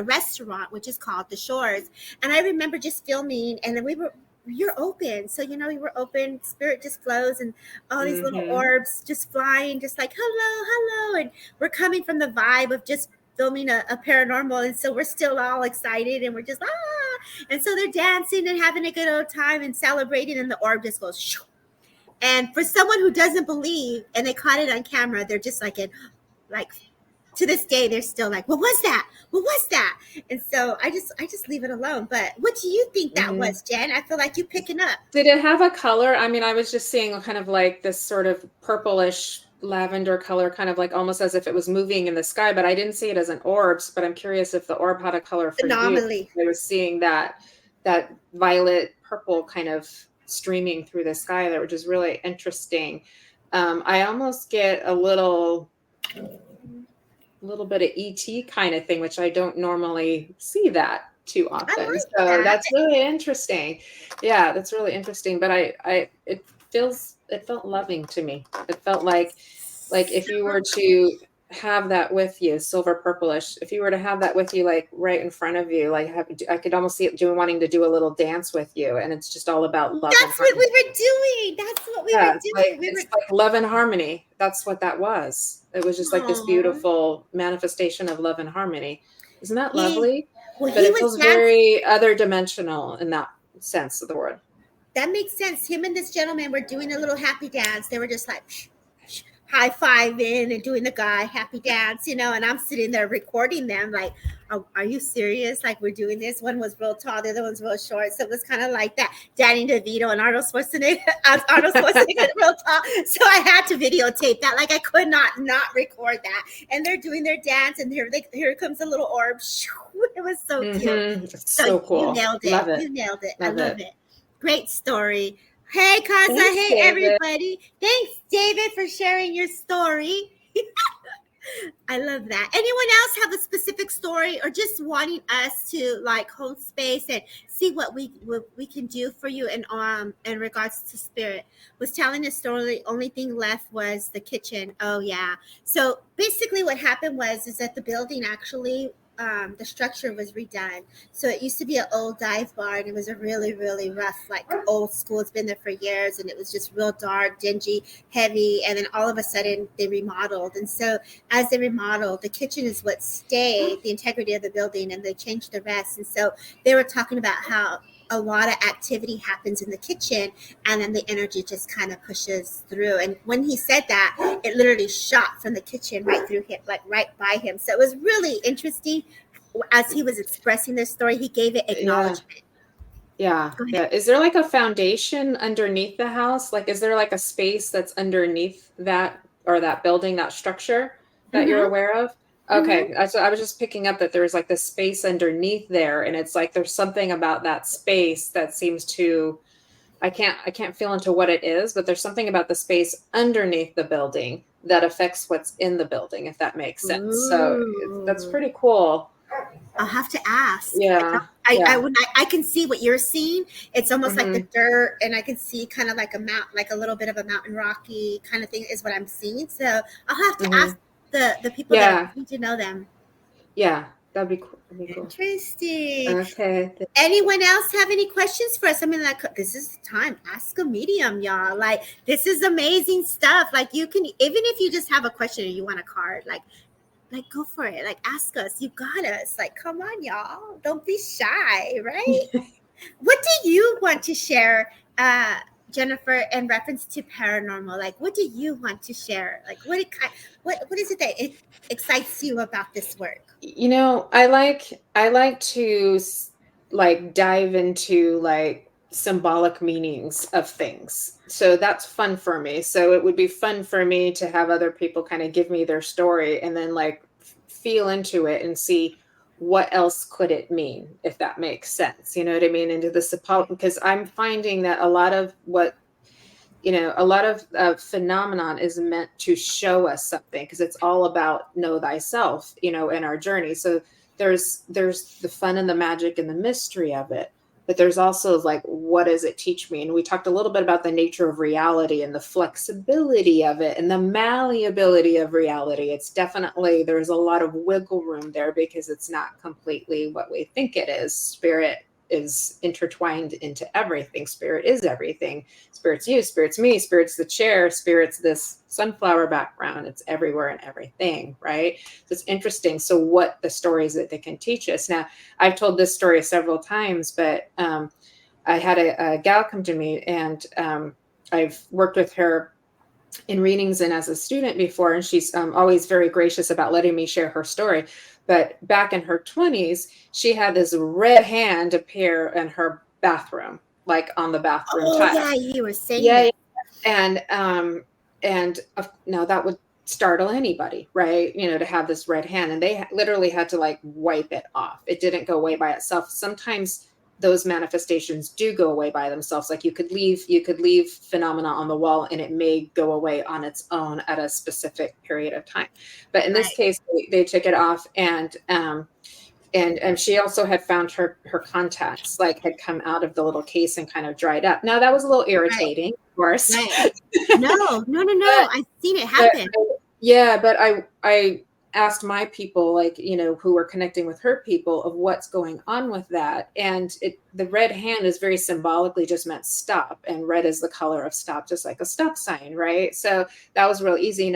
restaurant which is called The Shores. And I remember just filming, and then you're open, so we were open. Spirit just flows, and all these little orbs just flying, just like hello, and we're coming from the vibe of just filming a paranormal, and so we're still all excited, and we're just and so they're dancing and having a good old time and celebrating, and the orb just goes shoo. And for someone who doesn't believe and they caught it on camera, they're just to this day, they're still like, what was that? What was that? And so I just leave it alone. But what do you think that was, Jen? I feel like you picking up. Did it have a color? I mean, I was just seeing kind of like this sort of purplish lavender color, kind of like almost as if it was moving in the sky, but I didn't see it as an orb. But I'm curious if the orb had a color for Anomaly. you. I was seeing that violet purple kind of streaming through the sky there, which is really interesting. I almost get a little bit of ET kind of thing, which I don't normally see that too often. Like so that. That's really interesting. Yeah, that's really interesting. But it felt loving to me. It felt like if you were to have that with you, silver purplish, if you were to have that with you, like right in front of you, like I could almost see it wanting to do a little dance with you. And it's just all about love. That's what we were doing. That's what we were doing. It's like love and harmony. That's what that was. It was just like this beautiful manifestation of love and harmony. Isn't that lovely? Well, but it feels very other dimensional in that sense of the word. That makes sense. Him and this gentleman were doing a little happy dance. They were just like high-fiving and doing the guy happy dance, and I'm sitting there recording them like, are you serious? Like, we're doing this? One was real tall, the other one's real short. So it was kind of like that. Danny DeVito and Arnold Schwarzenegger real tall. So I had to videotape that. Like, I could not record that. And they're doing their dance, and here comes a little orb. It was so cute. So cool. You nailed it. Love it. You nailed it. I love it. Great story. Hey, Kaza. Hey, David. Everybody. Thanks, David, for sharing your story. I love that. Anyone else have a specific story or just wanting us to like hold space and see what we can do for you in regards to spirit? Was telling a story. Only thing left was the kitchen. Oh yeah. So basically, what happened is that the building actually. The structure was redone. So it used to be an old dive bar, and it was a really, really rough, like old school. It's been there for years, and it was just real dark, dingy, heavy. And then all of a sudden they remodeled. And so as they remodeled, the kitchen is what stayed, the integrity of the building, and they changed the rest. And so they were talking about how a lot of activity happens in the kitchen, and then the energy just kind of pushes through. And when he said that, it literally shot from the kitchen right through him, like right by him. So it was really interesting. As he was expressing this story, he gave it acknowledgement. Yeah. Is there like a foundation underneath the house? Like, is there like a space that's underneath that or that building, that structure that you're aware of? Okay. So I was just picking up that there's like this space underneath there, and it's like there's something about that space that seems to I can't feel into what it is, but there's something about the space underneath the building that affects what's in the building, if that makes sense. Ooh. So that's pretty cool. I'll have to ask. Yeah. I can see what you're seeing. It's almost like the dirt, and I can see kind of like a mount, like a little bit of a mountain rocky kind of thing is what I'm seeing. So I'll have to ask the people that need to know them. Yeah, that'd be cool. Interesting. Okay. Anyone else have any questions for us? I mean, like, this is the time. Ask a medium, y'all. Like, this is amazing stuff. Like, you can, even if you just have a question or you want a card, like go for it. Like, ask us. You got us. Like, come on, y'all. Don't be shy, right? What do you want to share, Jennifer, in reference to paranormal? Like, what do you want to share? Like, what is it that excites you about this work? You know, I like to like dive into like symbolic meanings of things. So that's fun for me. So it would be fun for me to have other people kind of give me their story and then like feel into it and see what else could it mean, if that makes sense. You know what I mean? Into the because I'm finding that a lot of phenomenon is meant to show us something, because it's all about know thyself, in our journey. So there's the fun and the magic and the mystery of it, but there's also like, what does it teach me? And we talked a little bit about the nature of reality and the flexibility of it and the malleability of reality. It's definitely, there's a lot of wiggle room there because it's not completely what we think it is. Spirit is intertwined into everything. Spirit is everything. Spirit's you, spirit's me, spirit's the chair, spirit's this sunflower background. It's everywhere and everything, right? So it's interesting. So what the stories that they can teach us. Now, I've told this story several times, but I had a gal come to me, and I've worked with her in readings and as a student before, and she's always very gracious about letting me share her story. But back in her 20s, she had this red hand appear in her bathroom, like on the bathroom Oh tile. yeah, you were saying Yeah, that. and now that would startle anybody, right? To have this red hand, and they literally had to like wipe it off. It didn't go away by itself. Sometimes those manifestations do go away by themselves. Like you could leave phenomena on the wall and it may go away on its own at a specific period of time. But in this Right. case, they took it off, and she also had found her contacts like had come out of the little case and kind of dried up. Now that was a little irritating, of course. Right. No. But I've seen it but happen. yeah, but I asked my people, like, who were connecting with her people, of what's going on with that. And the red hand is very symbolically just meant stop. And red is the color of stop, just like a stop sign, right? So that was real easy.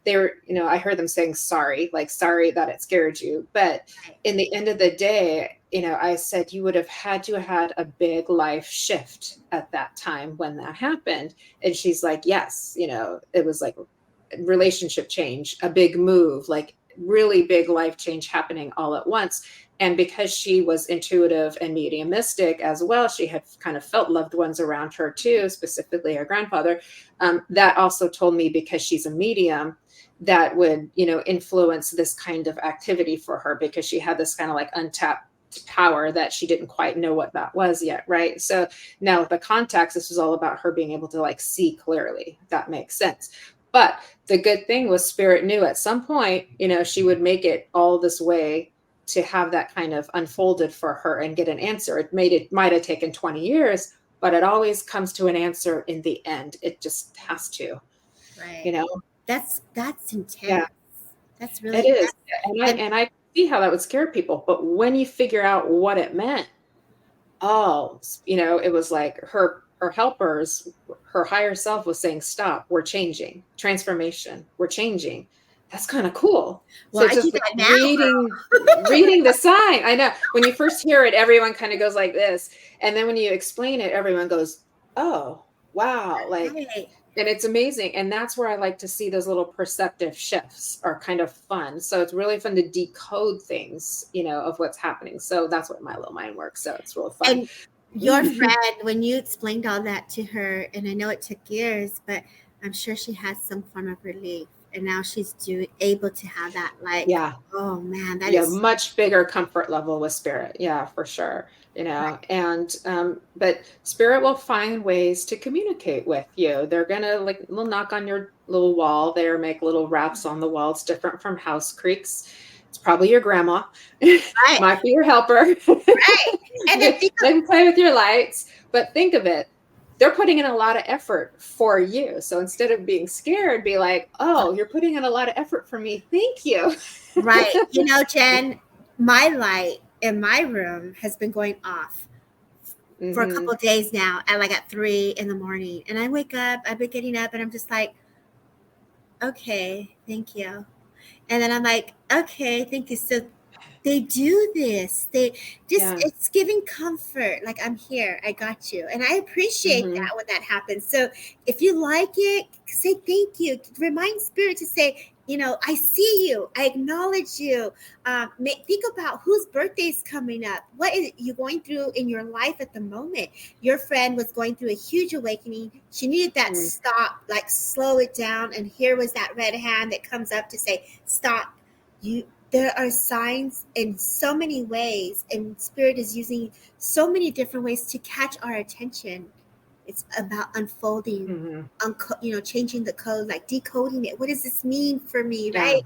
They were, I heard them saying sorry, like sorry that it scared you. But in the end of the day, I said you would have had to have had a big life shift at that time when that happened. And she's like, yes, it was like relationship change, a big move, like really big life change happening all at once. And because she was intuitive and mediumistic as well, she had kind of felt loved ones around her too, specifically her grandfather. That also told me, because she's a medium, that would, influence this kind of activity for her, because she had this kind of like untapped power that she didn't quite know what that was yet, right? So now with the contacts, this was all about her being able to like see clearly, if that makes sense. But the good thing was Spirit knew at some point, she would make it all this way to have that kind of unfolded for her and get an answer. It might have taken 20 years, but it always comes to an answer in the end. It just has to, Right. That's intense. Yeah. That's really It is. and And I see how that would scare people. But when you figure out what it meant, it was like her helpers, her higher self was saying, stop, we're changing, transformation, we're changing. That's kind of cool. Well, So I just do that like now. reading the sign. I know when you first hear it, everyone kind of goes like this. And then when you explain it, everyone goes, oh, wow. Like, Right. and it's amazing. And that's where I like to see those little perceptive shifts are kind of fun. So it's really fun to decode things, of what's happening. So that's what my little mind works. So it's really fun. And your friend, when you explained all that to her, and I know it took years, but I'm sure she had some form of relief. And now she's able to have that, like, Yeah. oh man, that is much bigger comfort level with Spirit. Yeah, for sure. And but Spirit will find ways to communicate with you. They're gonna they'll knock on your little wall there, make little raps on the wall. It's different from house creaks. It's probably your grandma. right. Might be your helper. Right. And then They can play with your lights, but think of it. They're putting in a lot of effort for you. So instead of being scared, be like, oh, you're putting in a lot of effort for me. Thank you. Right. Jen, my light in my room has been going off for a couple of days now at 3 in the morning. And I wake up, I've been getting up and I'm just like, okay, thank you. And then I'm like, okay, thank you. So they do this. It's giving comfort. Like, I'm here. I got you. And I appreciate that when that happens. So if you like it, say thank you. Remind Spirit to say, I see you. I acknowledge you. Think about whose birthday is coming up. What is you going through in your life at the moment? Your friend was going through a huge awakening. She needed that stop, like slow it down. And here was that red hand that comes up to say, stop. There are signs in so many ways, and Spirit is using so many different ways to catch our attention. It's about unfolding, changing the code, like decoding it. What does this mean for me, right?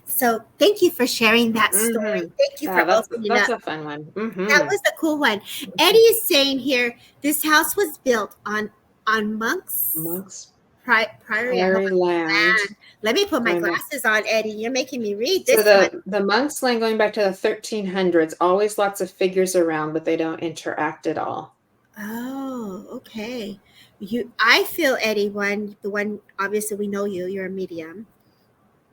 So thank you for sharing that story. Thank you for opening up. That's a fun one. That was a cool one. Eddie is saying here, this house was built on monks. Prairie land. Let me put my glasses on, Eddie. You're making me read this. So the monks land going back to the 1300s, always lots of figures around, but they don't interact at all. Oh, okay. I feel, Eddie, the one obviously we know you're a medium,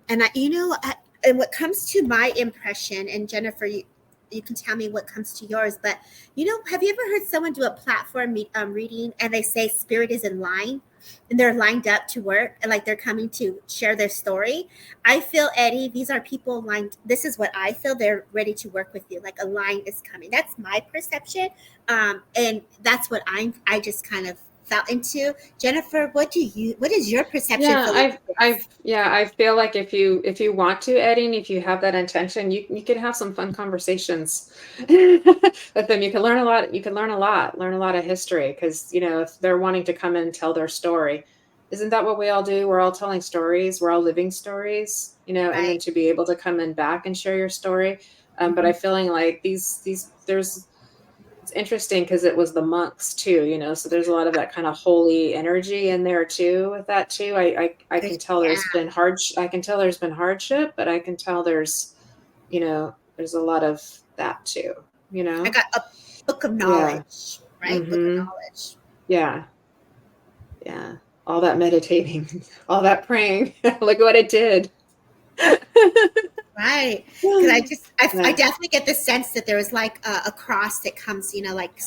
and and what comes to my impression, and Jennifer, you can tell me what comes to yours, but have you ever heard someone do a platform reading and they say Spirit is in line? and they're lined up to work and like they're coming to share their story. I feel, Eddie, these are people lined. This is what I feel. They're ready to work with you. Like a line is coming. That's my perception. And that's what I just kind of fell into. Jennifer, what is your perception? I feel like if you want to, Eddie, and if you have that intention, you can have some fun conversations with them. You can learn a lot. Learn a lot of history, because if they're wanting to come in and tell their story, isn't that what we all do? We're all telling stories. We're all living stories, and then to be able to come in back and share your story. But I feeling like there's. It's interesting because it was the monks too, so there's a lot of that kind of holy energy in there too with that too. I can tell there's been hardship, but I can tell there's there's a lot of that too, I got a book of knowledge, right? Book of knowledge. Yeah. All that meditating, all that praying. Look what it did. Right. Because I definitely get the sense that there was like a cross that comes, like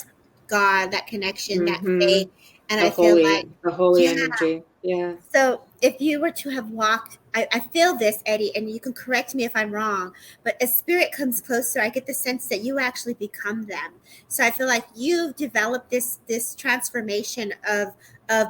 God, that connection, that faith. And I feel like the holy energy. Yeah. So if you were to have walked, I feel this, Eddie, and you can correct me if I'm wrong, but as spirit comes closer, I get the sense that you actually become them. So I feel like you've developed this transformation of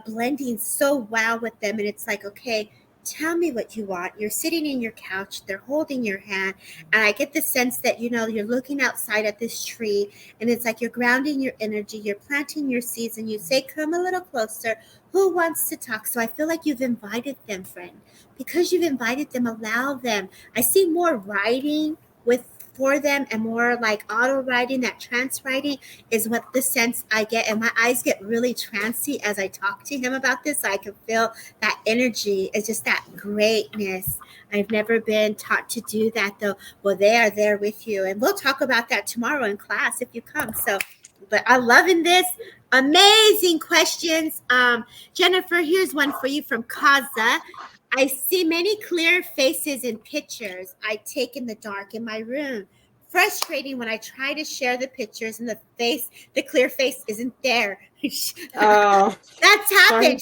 blending so well with them. And it's like, okay, tell me what you want. You're sitting in your couch, they're holding your hand, and I get the sense that you're looking outside at this tree, and it's like you're grounding your energy, you're planting your seeds, and you say, come a little closer. Who wants to talk? So I feel like you've invited them, friend. Because you've invited them, allow them. I see more writing for them, and more like auto writing. That trance writing is what the sense I get, and my eyes get really trancy as I talk to him about this. So I can feel that energy. It's just that greatness. I've never been taught to do that though. Well, they are there with you, and we'll talk about that tomorrow in class if you come. So, but I'm loving this. Amazing questions. Jennifer, here's one for you from Kaza. I see many clear faces in pictures I take in the dark in my room. Frustrating when I try to share the pictures and the clear face isn't there. Oh, that's happened.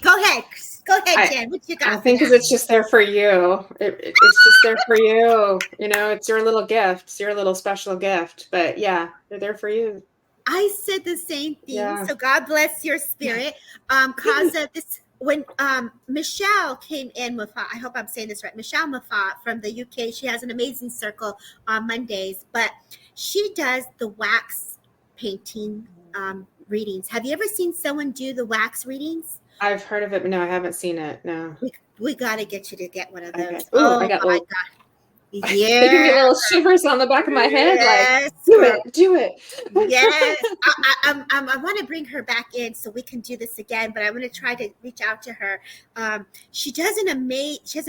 Go ahead, Jen. What you got? I think it's just there for you. It's just there for you. It's your little gift. It's your little special gift. But yeah, they're there for you. I said the same thing. Yeah. So God bless your spirit. Kaza, when Michelle came in, I hope I'm saying this right, Michelle Moffat from the UK, she has an amazing circle on Mondays, but she does the wax painting readings. Have you ever seen someone do the wax readings? I've heard of it, but no, I haven't seen it. No. We got to get you to get one of those. Okay. Ooh, I got my God. Yeah. They give me little shivers on the back of my head. Yes. Like, do it. Yes. I want to bring her back in so we can do this again, but I'm going to try to reach out to her. She has an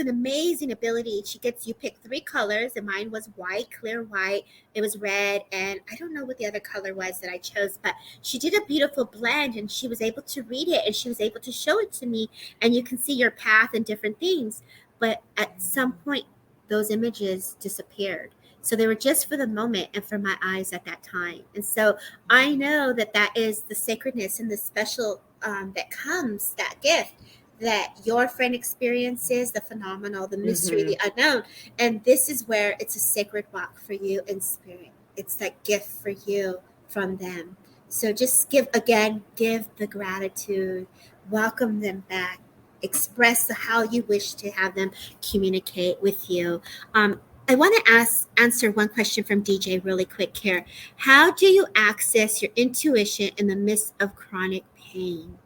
amazing ability. You pick 3 colors, and mine was white, clear white. It was red, and I don't know what the other color was that I chose, but she did a beautiful blend, and she was able to read it, and she was able to show it to me, and you can see your path and different things. But at some point, those images disappeared. So they were just for the moment and for my eyes at that time. And so I know that is the sacredness and the special that comes, that gift that your friend experiences, the phenomenal, the mystery, the unknown. And this is where it's a sacred walk for you in spirit. It's that gift for you from them. So just give the gratitude, welcome them back. Express how you wish to have them communicate with you. I want to answer one question from DJ really quick here. How do you access your intuition in the midst of chronic pain?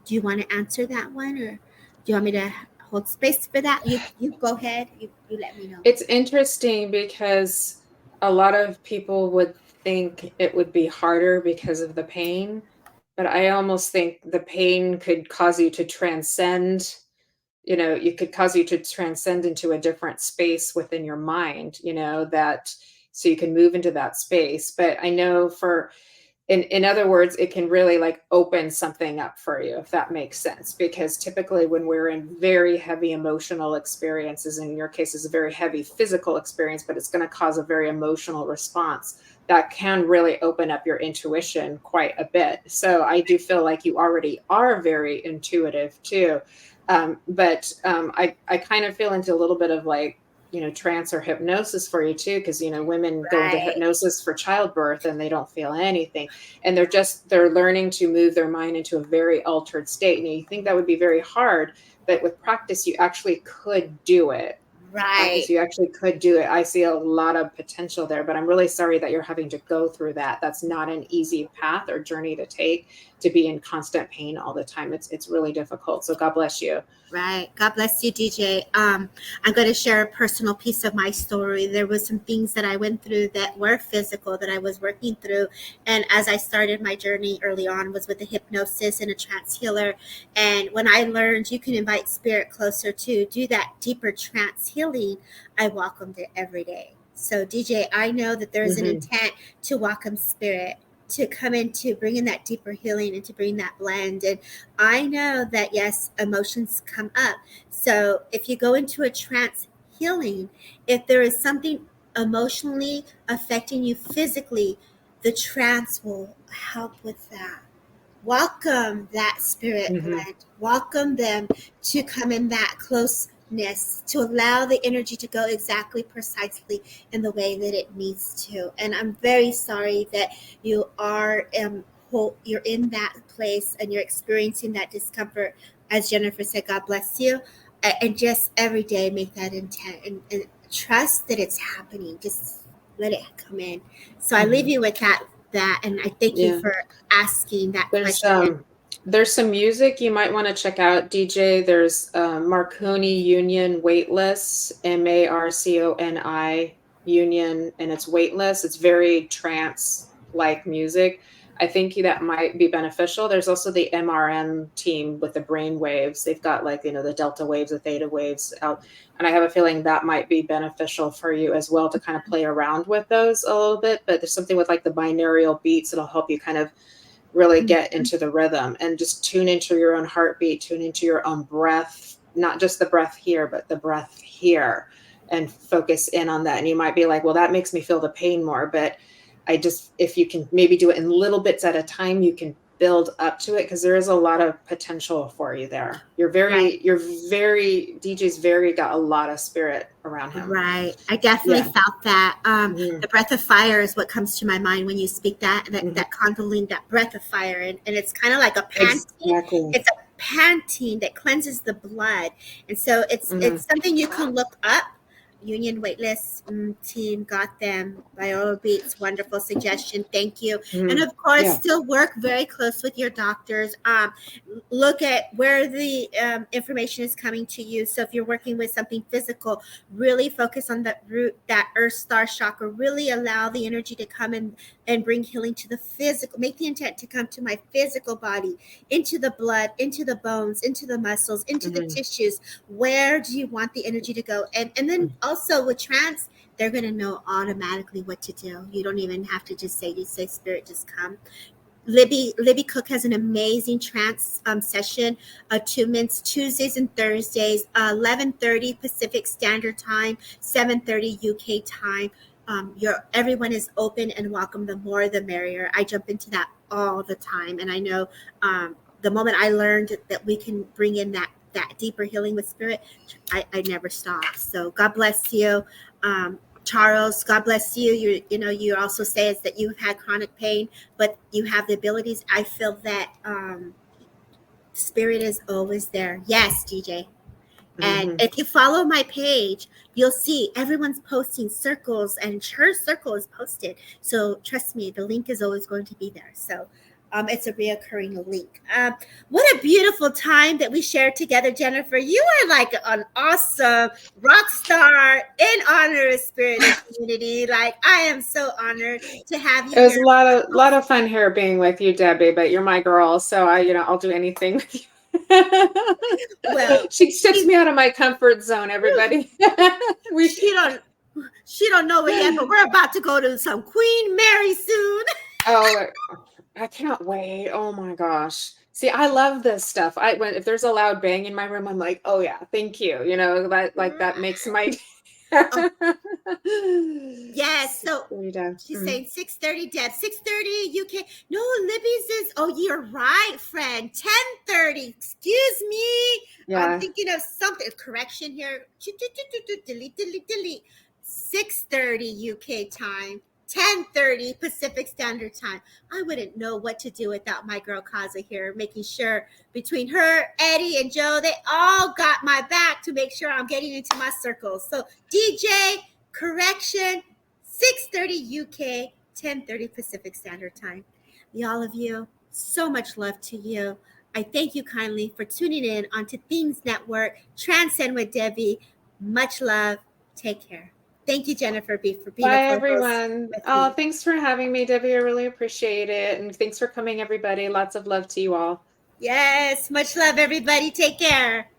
Do you want to answer that one, or do you want me to hold space for that? You go ahead. You let me know. It's interesting because a lot of people would think it would be harder because of the pain. But I almost think the pain could cause you to transcend, it could cause you to transcend into a different space within your mind, so you can move into that space. But I know for in other words, it can really like open something up for you, if that makes sense. Because typically when we're in very heavy emotional experiences, in your case is a very heavy physical experience, but it's going to cause a very emotional response that can really open up your intuition quite a bit. So I do feel like you already are very intuitive too. I kind of feel into a little bit of like, trance or hypnosis for you too, because women go into Right. hypnosis for childbirth and they don't feel anything, and they're learning to move their mind into a very altered state. And you think that would be very hard, but with practice you actually could do it. Right. You actually could do it. I see a lot of potential there, but I'm really sorry that you're having to go through that. That's not an easy path or journey to take, to be in constant pain all the time. It's really difficult. So God bless you. Right. God bless you, DJ. I'm going to share a personal piece of my story. There was some things that I went through that were physical that I was working through. And as I started my journey early on was with a hypnosis and a trance healer. And when I learned you can invite spirit closer to do that deeper trance healing, I welcomed it every day. So DJ, I know that there's an intent to welcome spirit, to come in, to bring in that deeper healing and to bring that blend. And I know that, yes, emotions come up. So if you go into a trance healing, if there is something emotionally affecting you physically, the trance will help with that. Welcome that spirit blend. Welcome them to come in that closeness, to allow the energy to go exactly precisely in the way that it needs to. And I'm very sorry that you are you're in that place and you're experiencing that discomfort. As Jennifer said, God bless you. And just every day make that intent and trust that it's happening. Just let it come in. So I leave you with that, and I thank you for asking that question. There's some music you might want to check out, DJ. There's Marconi Union Weightless, Marconi Union, and it's weightless. It's very trance-like music. I think that might be beneficial. There's also the MRM team with the brain waves. They've got like, the delta waves, the theta waves out. And I have a feeling that might be beneficial for you as well, to kind of play around with those a little bit. But there's something with like the binaural beats that'll help you kind of really get into the rhythm and just tune into your own heartbeat, tune into your own breath, not just the breath here, but the breath here, and focus in on that. And you might be like, well, that makes me feel the pain more. But if you can maybe do it in little bits at a time, you can build up to it, because there is a lot of potential for you there. DJ's very got a lot of spirit around him. Right. I definitely felt that. The breath of fire is what comes to my mind when you speak that condoling, that breath of fire. And it's kind of like a panting. Exactly. It's a panting that cleanses the blood. And so it's something you can look up. Union Weightless team got them. Binaural beats, wonderful suggestion. Thank you. And of course, still work very close with your doctors. Look at where the information is coming to you. So if you're working with something physical, really focus on that root, that earth star chakra. Really allow the energy to come in and bring healing to the physical. Make the intent to come to my physical body, into the blood, into the bones, into the muscles, into the tissues. Where do you want the energy to go? And then also with trance, they're going to know automatically what to do. You don't even have to just say, spirit, just come. Libby Cook has an amazing trance session, attunements Tuesdays and Thursdays, 11:30 Pacific Standard Time, 7:30 UK time. Everyone is open and welcome. The more, the merrier. I jump into that all the time, and I know the moment I learned that we can bring in that deeper healing with spirit, I never stop. So God bless you. Charles, God bless you. You also say is that you've had chronic pain, but you have the abilities. I feel that spirit is always there. Yes, DJ. And if you follow my page, you'll see everyone's posting circles, and her circle is posted. So trust me, the link is always going to be there. So it's a reoccurring link. What a beautiful time that we shared together, Jennifer. You are like an awesome rock star in honor of Spirit and Community. Like, I am so honored to have you. It was here. a lot of fun here being with you, Debbie. But you're my girl, so I'll do anything with you. Well, she takes me out of my comfort zone. Everybody, she don't know it yet, but we're about to go to some Queen Mary soon. Oh, I cannot wait. Oh my gosh. See, I love this stuff. If there's a loud bang in my room, I'm like, oh yeah, thank you. That makes my Yes. So 6:30. she's saying 6:30, Deb. 6:30 UK. No, Libby's is, oh, you're right, friend. 10:30. Excuse me. I'm Yeah. thinking of something. Correction here. Delete. 6:30 UK time. 10:30 Pacific Standard Time. I wouldn't know what to do without my girl Kaza here, making sure between her, Eddie, and Joe, they all got my back to make sure I'm getting into my circles. So DJ, correction, 6:30 UK, 10:30 Pacific Standard Time. All of you, so much love to you. I thank you kindly for tuning in onto Things Network, Transcend with Debbie. Much love. Take care. Thank you, Jennifer B, for being Bye, a co-host everyone. with Oh, me. thanks for having me, Debbie. I really appreciate it. And thanks for coming, everybody. Lots of love to you all. Yes, much love, everybody. Take care.